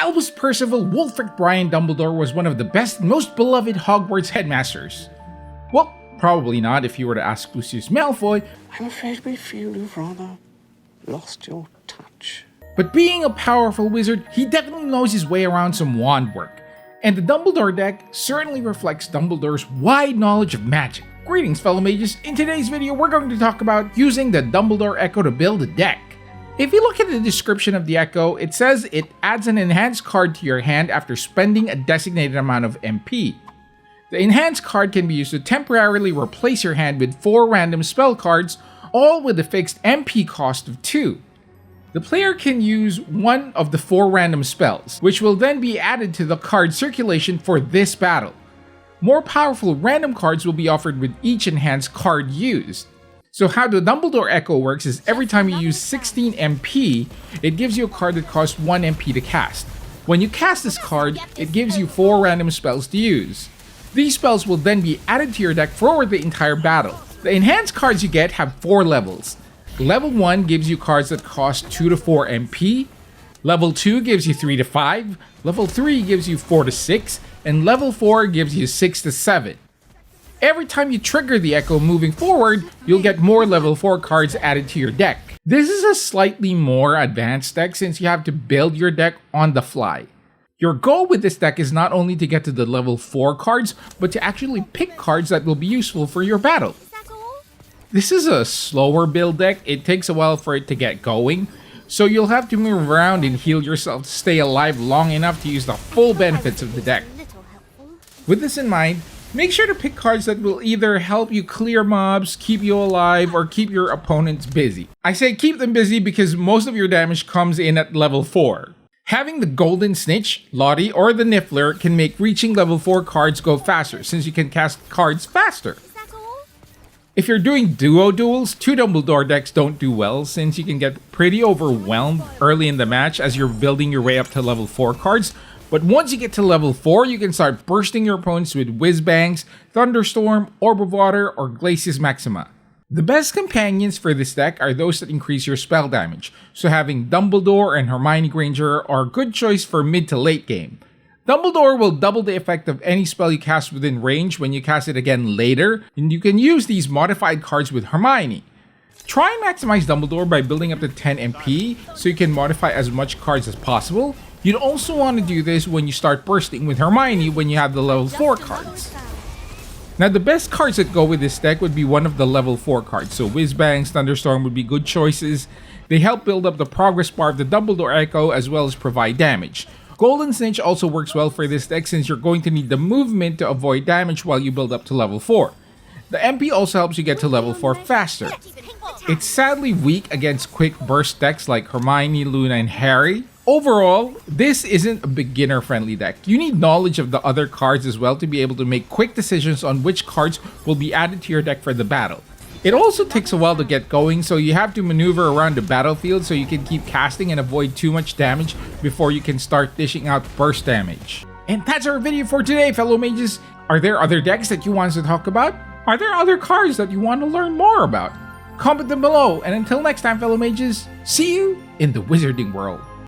Albus Percival Wulfric Brian Dumbledore was one of the best and most beloved Hogwarts headmasters. Well, probably not if you were to ask Lucius Malfoy. I'm afraid we feel you've rather lost your touch. But being a powerful wizard, he definitely knows his way around some wand work. And the Dumbledore deck certainly reflects Dumbledore's wide knowledge of magic. Greetings fellow mages, in today's video we're going to talk about using the Dumbledore Echo to build a deck. If you look at the description of the Echo, it says it adds an enhanced card to your hand after spending a designated amount of MP. The enhanced card can be used to temporarily replace your hand with 4 random spell cards, all with a fixed MP cost of 2. The player can use one of the 4 random spells, which will then be added to the card circulation for this battle. More powerful random cards will be offered with each enhanced card used. So how the Dumbledore Echo works is every time you use 16 MP, it gives you a card that costs 1 MP to cast. When you cast this card, it gives you 4 random spells to use. These spells will then be added to your deck for the entire battle. The enhanced cards you get have 4 levels. Level 1 gives you cards that cost 2 to 4 MP. Level 2 gives you 3 to 5. Level 3 gives you 4 to 6. And level 4 gives you 6 to 7. Every time you trigger the Echo moving forward, you'll get more level 4 cards added to your deck. This is a slightly more advanced deck since you have to build your deck on the fly. Your goal with this deck is not only to get to the level 4 cards, but to actually pick cards that will be useful for your battle. This is a slower build deck, it takes a while for it to get going, so you'll have to move around and heal yourself to stay alive long enough to use the full benefits of the deck. With this in mind, make sure to pick cards that will either help you clear mobs, keep you alive, or keep your opponents busy. I say keep them busy because most of your damage comes in at level 4. Having the Golden Snitch, Lottie, or the Niffler can make reaching level 4 cards go faster since you can cast cards faster. If you're doing duo duels, 2 Dumbledore decks don't do well since you can get pretty overwhelmed early in the match as you're building your way up to level 4 cards. But once you get to level 4, you can start bursting your opponents with Whizbangs, Thunderstorm, Orb of Water, or Glacius Maxima. The best companions for this deck are those that increase your spell damage, so having Dumbledore and Hermione Granger are a good choice for mid to late game. Dumbledore will double the effect of any spell you cast within range when you cast it again later, and you can use these modified cards with Hermione. Try and maximize Dumbledore by building up to 10 MP so you can modify as much cards as possible. You'd also want to do this when you start bursting with Hermione when you have the level 4 cards. Now the best cards that go with this deck would be one of the level 4 cards, so Whizbangs, Thunderstorm would be good choices. They help build up the progress bar of the Dumbledore Echo as well as provide damage. Golden Snitch also works well for this deck since you're going to need the movement to avoid damage while you build up to level 4. The MP also helps you get to level 4 faster. It's sadly weak against quick burst decks like Hermione, Luna, and Harry. Overall, this isn't a beginner-friendly deck. You need knowledge of the other cards as well to be able to make quick decisions on which cards will be added to your deck for the battle. It also takes a while to get going, so you have to maneuver around the battlefield so you can keep casting and avoid too much damage before you can start dishing out burst damage. And that's our video for today, fellow mages. Are there other decks that you want us to talk about? Are there other cards that you want to learn more about? Comment them below, and until next time, fellow mages, see you in the wizarding world.